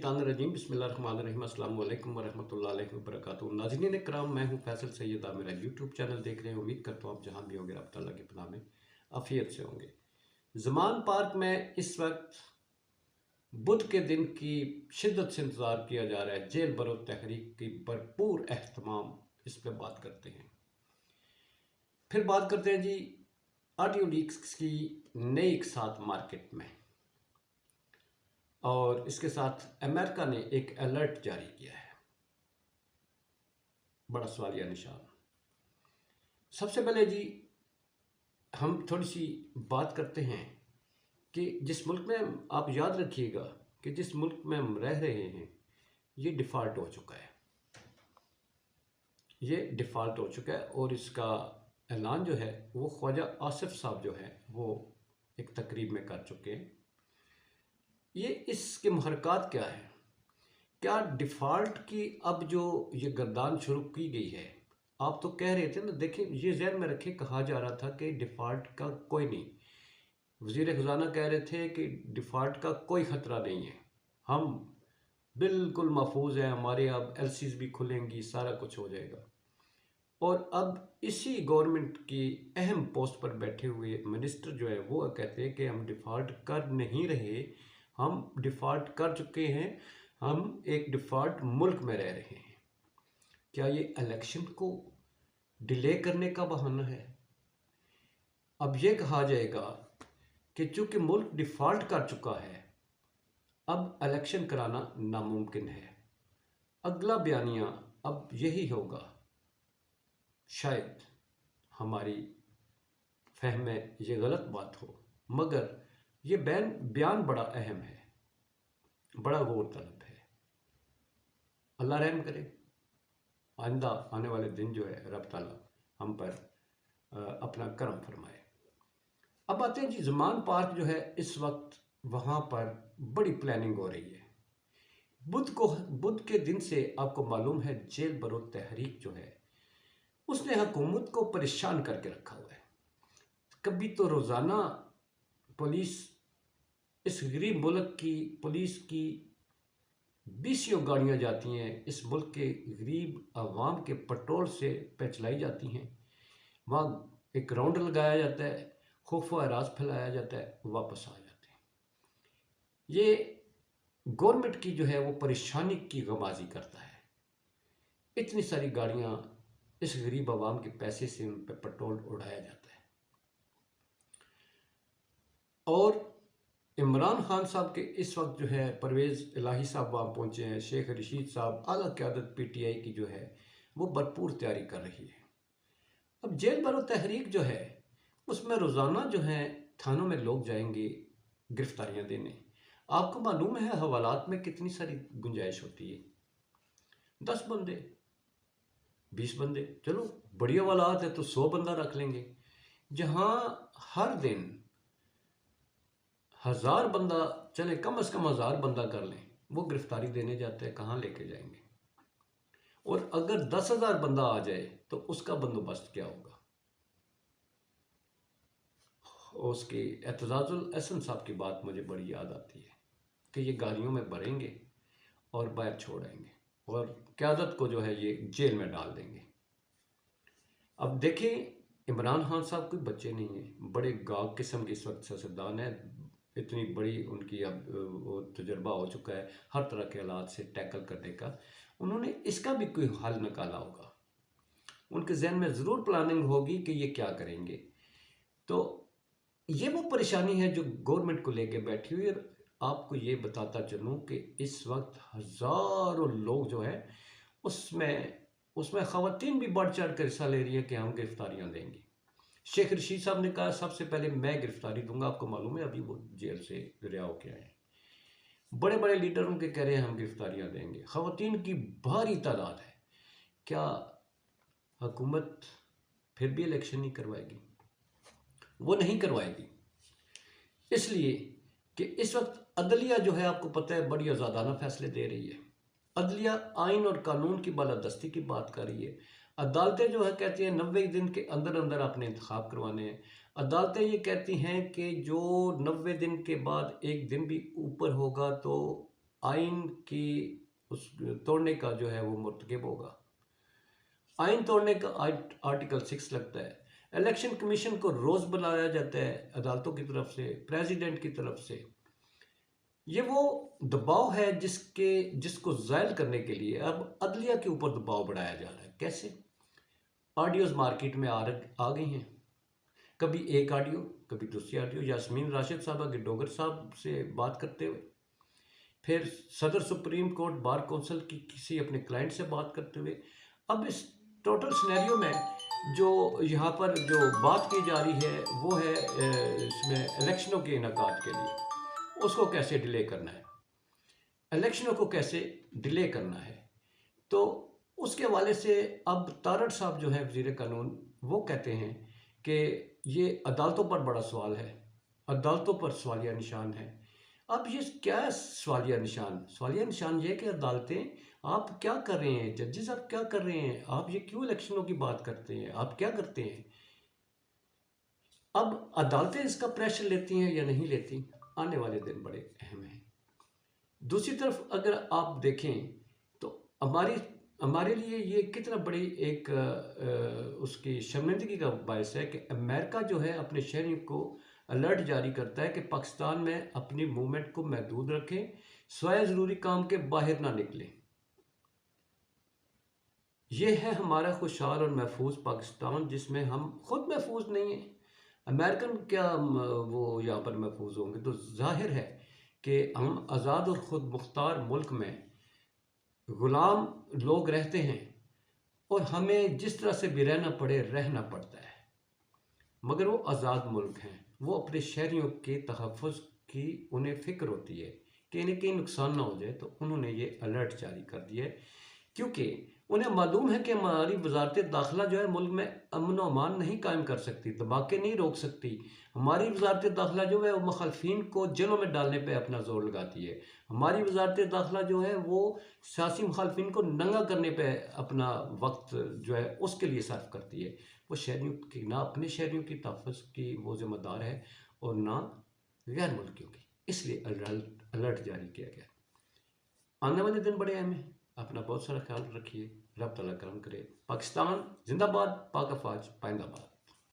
मिनशैतानिर्रजीम बिस्मिल्लाहिर्रहमानिर्रहीम अस्सलाम वालेकुम वरहमतुल्लाहि वबरकातुहू। नाज़रीन इकराम, मैं हूं फैसल सैयद। आप मेरा यूट्यूब चैनल देख रहे हैं। उम्मीद करता हूं आप जहां भी होंगे रब ताला की पनाह में आफियत से होंगे। ज़मान पार्क में इस वक्त बुध के दिन की शिद्दत से इंतज़ार किया जा रहा है। जेल बरो तहरीक की भरपूर एहतमाम, इस पर बात करते हैं। फिर बात करते हैं जी ऑडियो लीक्स की नई इकसात मार्केट में, और इसके साथ अमेरिका ने एक अलर्ट जारी किया है। बड़ा सवालिया निशान। सबसे पहले जी हम थोड़ी सी बात करते हैं कि जिस मुल्क में, आप याद रखिएगा कि जिस मुल्क में हम रह रहे हैं ये डिफ़ॉल्ट हो चुका है। ये डिफ़ॉल्ट हो चुका है और इसका ऐलान जो है वो ख्वाजा आसिफ साहब जो है वो एक तकरीब में कर चुके हैं। ये इसके महरक़ात क्या है? क्या डिफ़ॉल्ट की अब जो ये गर्दान शुरू की गई है, आप तो कह रहे थे ना, देखें ये ज़हन में रखें, कहा जा रहा था कि डिफ़ॉल्ट का कोई नहीं, वज़ीर ख़ज़ाना कह रहे थे कि डिफ़ॉल्ट का कोई ख़तरा नहीं है, हम बिल्कुल महफूज हैं, हमारे अब एलसीज भी खुलेंगी, सारा कुछ हो जाएगा। और अब इसी गवर्नमेंट की अहम पोस्ट पर बैठे हुए मिनिस्टर जो है वो कहते हैं कि हम डिफ़ॉल्ट कर नहीं रहे, हम डिफ़ॉल्ट कर चुके हैं, हम एक डिफ़ॉल्ट मुल्क में रह रहे हैं। क्या ये इलेक्शन को डिले करने का बहाना है? अब ये कहा जाएगा कि चूंकि मुल्क डिफ़ॉल्ट कर चुका है, अब इलेक्शन कराना नामुमकिन है। अगला बयानिया अब यही होगा। शायद हमारी फहम में ये गलत बात हो, मगर ये बयान बड़ा अहम है, बड़ा गौर तलब है। अल्लाह रहम करे, आइंदा आने वाले दिन जो है रब ताला हम पर अपना करम फरमाए। अब आते हैं जी ज़मान पार्क जो है, इस वक्त वहाँ पर बड़ी प्लानिंग हो रही है। बुध के दिन से आपको मालूम है जेल बरो तहरीक जो है उसने हुकूमत को परेशान करके रखा हुआ है। कभी तो रोज़ाना पुलिस, इस गरीब मुल्क की पुलिस की 20 गाड़ियाँ जाती हैं, इस मुल्क के गरीब आवाम के पेट्रोल से चलाई जाती हैं। वहाँ एक राउंड लगाया जाता है, खौफ व हरास फैलाया जाता है, वापस आ जाते हैं। ये गवर्नमेंट की जो है वो परेशानी की गमाजी करता है। इतनी सारी गाड़ियाँ इस गरीब आवाम के पैसे से उन पर पेट्रोल उड़ाया जाता है। और इमरान खान साहब के इस वक्त जो है परवेज़ इलाही साहब वहाँ पहुँचे हैं, शेख रशीद साहब, आला क़यादत पीटीआई की जो है वो भरपूर तैयारी कर रही है। अब जेल बरो तहरीक जो है उसमें रोज़ाना जो है थानों में लोग जाएंगे गिरफ्तारियाँ देने। आपको मालूम है हवालात में कितनी सारी गुंजाइश होती है? 10 बंदे, 20 बंदे, चलो बड़ी हवालात है तो 100 बंदा रख लेंगे। जहाँ हर दिन 1000 बंदा, चले कम से कम 1000 बंदा कर लें, वो गिरफ्तारी देने जाते हैं, कहाँ लेके जाएंगे? और अगर 10,000 बंदा आ जाए तो उसका बंदोबस्त क्या होगा? उसके एतजाजुल एहसन साहब की बात मुझे बड़ी याद आती है कि ये गाड़ियों में भरेंगे और बाहर छोड़ आएंगे और क़यादत को जो है ये जेल में डाल देंगे। अब देखें, इमरान खान साहब कोई बच्चे नहीं हैं, बड़े गाग किस्म के इस वक्त सियासतदान है, इतनी बड़ी उनकी अब वो तजुर्बा हो चुका है हर तरह के हालात से टैकल करने का। उन्होंने इसका भी कोई हल निकाला होगा, उनके जहन में ज़रूर प्लानिंग होगी कि ये क्या करेंगे। तो ये वो परेशानी है जो गवर्नमेंट को लेके बैठी हुई है। आपको ये बताता चलूँ कि इस वक्त हज़ारों लोग जो है उसमें ख़वातीन भी बढ़ चढ़ कर हिस्सा ले रही है कि हम गिरफ्तारियाँ देंगे। शेख रशीद साहब ने कहा सबसे पहले मैं गिरफ्तारी दूंगा। आपको मालूम है अभी वो जेल से रिहा होके आए हैं। बड़े बड़े लीडरों के कह रहे हैं हम गिरफ्तारियाँ देंगे। ख़वातीन की भारी तादाद है। क्या हुकूमत फिर भी इलेक्शन नहीं करवाएगी? वो नहीं करवाएगी, इसलिए कि इस वक्त अदलिया जो है आपको पता है बड़ी आज़ादाना फैसले दे रही है। अदलिया आइन और कानून की बालादस्ती की बात कर रही है। अदालतें जो है कहती हैं 90 दिन के अंदर अंदर आपने इंतखाब करवाने हैं। अदालतें ये कहती हैं कि जो 90 दिन के बाद एक दिन भी ऊपर होगा तो आइन की उस तोड़ने का जो है वो मुर्तकिब होगा। आइन तोड़ने का आर्टिकल 6 लगता है। इलेक्शन कमीशन को रोज़ बुलाया जाता है अदालतों की तरफ से, प्रेसिडेंट की तरफ से। ये वो दबाव है जिसको ज़ायल करने के लिए अब अदलिया के ऊपर दबाव बढ़ाया जा रहा है। कैसे? ऑडियोज़ मार्केट में आ गई हैं। कभी एक ऑडियो, कभी दूसरी ऑडियो, यास्मीन राशिद साहबा के डोगर साहब से बात करते हुए, फिर सदर सुप्रीम कोर्ट बार कौंसिल की किसी अपने क्लाइंट से बात करते हुए। अब इस टोटल सिनेरियो में जो यहाँ पर जो बात की जा रही है वो है इसमें इलेक्शनों के इनेकाद के लिए उसको कैसे डिले करना है, इलेक्शनों को कैसे डिले करना है। तो उसके हवाले से अब तारड़ साहब जो है वज़ीर कानून, वो कहते हैं कि ये अदालतों पर बड़ा सवाल है, अदालतों पर सवालिया निशान है। अब ये क्या सवालिया निशान? सवालिया निशान ये कि अदालतें, आप क्या कर रहे हैं, जजेस आप क्या कर रहे हैं, आप ये क्यों इलेक्शनों की बात करते हैं, आप क्या करते हैं? अब अदालतें इसका प्रेशर लेती हैं या नहीं लेती, आने वाले दिन बड़े अहम हैं। दूसरी तरफ अगर आप देखें तो हमारे लिए ये कितना बड़ी एक उसकी शर्मिंदगी का बायस है कि अमेरिका जो है अपने शहरियों को अलर्ट जारी करता है कि पाकिस्तान में अपनी मूवमेंट को महदूद रखें, स्वयं ज़रूरी काम के बाहर ना निकलें। ये है हमारा खुशहाल और महफूज पाकिस्तान जिसमें हम खुद महफूज नहीं हैं। अमेरिकन क्या वो यहाँ पर महफूज होंगे? तो जाहिर है कि हम आज़ाद और ख़ुद मुख्तार मुल्क में ग़ुलाम लोग रहते हैं और हमें जिस तरह से भी रहना पड़े रहना पड़ता है। मगर वो आज़ाद मुल्क हैं, वो अपने शहरियों के तहफ़्फ़ुज़ की उन्हें फ़िक्र होती है कि इन्हें कहीं नुकसान ना हो जाए, तो उन्होंने ये अलर्ट जारी कर दिया है। क्योंकि उन्हें मालूम है कि हमारी वजारत दाखिला जो है मुल्क में अमन व अमान नहीं कायम कर सकती, धमाके नहीं रोक सकती। हमारी वजारत दाखिला जो है वो मुखालफिन को जेलों में डालने पे अपना जोर लगाती है। हमारी वजारत दाखिला जो है वो सियासी मुखालफिन को नंगा करने पे अपना वक्त जो है उसके लिए सर्व करती है। वो शहरियों की, ना अपने शहरियों की तहफ़्फ़ुज़ की वो ज़िम्मेदार है और ना गैर मुल्कियों की। इसलिए अलर्ट जारी किया गया। आने वाले दिन बड़े अहम हैं। अपना बहुत सारा ख्याल रखिए। रब तआला करम करे। पाकिस्तान जिंदाबाद, पाक अफवाज पाइंदाबाद।